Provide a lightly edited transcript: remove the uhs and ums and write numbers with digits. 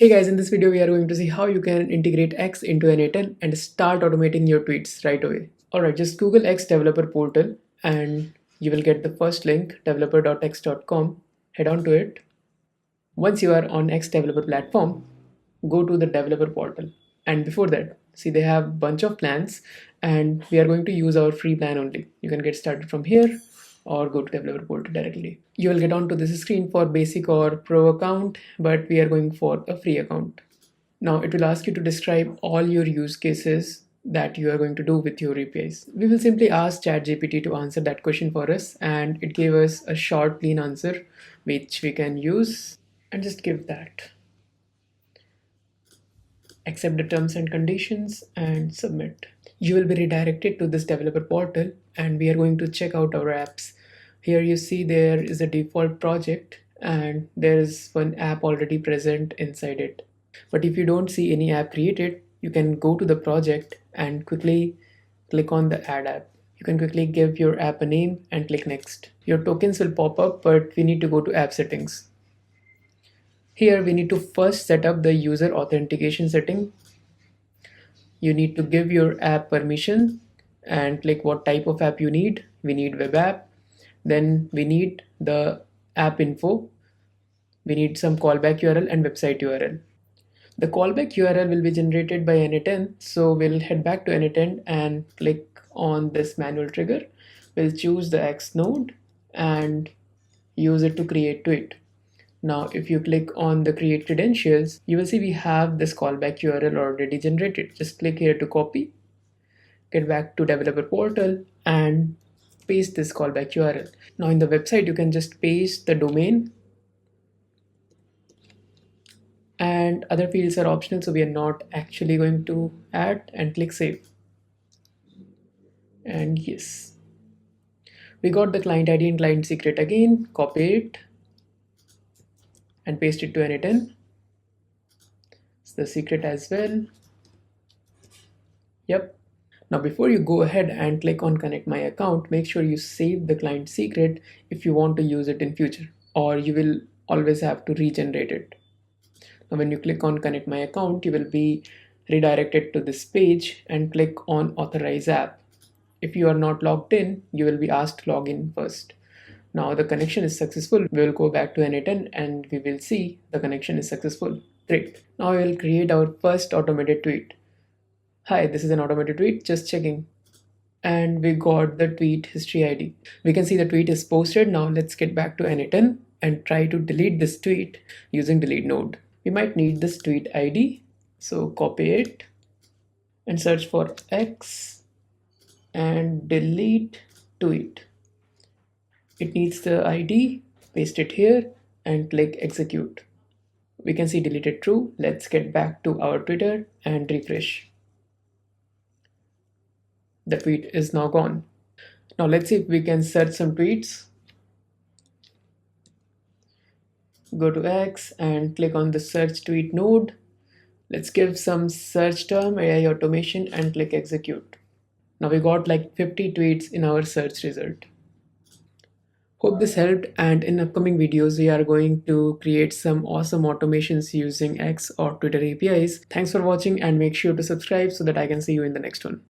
Hey guys, in this video we are going to see how you can integrate X into n8n and start automating your tweets right away. Alright, just Google X developer portal and you will get the first link developer.x.com. Head on to it. Once you are on X developer platform, go to the developer portal. And before that, see they have bunch of plans and we are going to use our free plan only. You can get started from here or go to developer portal directly. You will get onto this screen for basic or pro account, but we are going for a free account. Now it will ask you to describe all your use cases that you are going to do with your APIs. We will simply ask ChatGPT to answer that question for us, and it gave us a short clean answer which we can use and just give that. Accept the terms and conditions and submit. You will be redirected to this developer portal and we are going to check out our apps. Here you see there is a default project and there is one app already present inside it. But if you don't see any app created, you can go to the project and quickly click on the add app. You can quickly give your app a name and click next. Your tokens will pop up, but we need to go to app settings. Here we need to first set up the user authentication setting. You need to give your app permission and click what type of app you need. We need web app. Then we need the app info. We need some callback URL and website URL. The callback URL will be generated by n8n. So we'll head back to n8n and click on this manual trigger. We'll choose the X node and use it to create tweet. Now, if you click on the create credentials, you will see we have this callback URL already generated. Just click here to copy, get back to developer portal and paste this callback URL. Now in the website, you can just paste the domain and other fields are optional. So we are not actually going to add and click save. And yes, we got the client ID and client secret again, copy it and paste it to n8n. It's the secret as well. Yep. Now before you go ahead and click on connect my account, make sure you save the client secret if you want to use it in future, or you will always have to regenerate it. Now when you click on connect my account, you will be redirected to this page and click on authorize app. If you are not logged in, you will be asked to log in first. Now the connection is successful. We will go back to n8n and we will see the connection is successful. Great. Now we will create our first automated tweet. Hi, this is an automated tweet, just checking. And we got the tweet history ID. We can see the tweet is posted. Now let's get back to n8n and try to delete this tweet using delete node. We might need this tweet ID. So copy it and search for X and delete tweet. It needs the ID, paste it here and click execute. We can see deleted true. Let's get back to our Twitter and refresh. The tweet is now gone. Now let's see if we can search some tweets. Go to X and click on the search tweet node. Let's give some search term AI automation and click execute. Now we got like 50 tweets in our search result. Hope this helped, and in upcoming videos we are going to create some awesome automations using X or Twitter APIs. Thanks for watching and make sure to subscribe so that I can see you in the next one.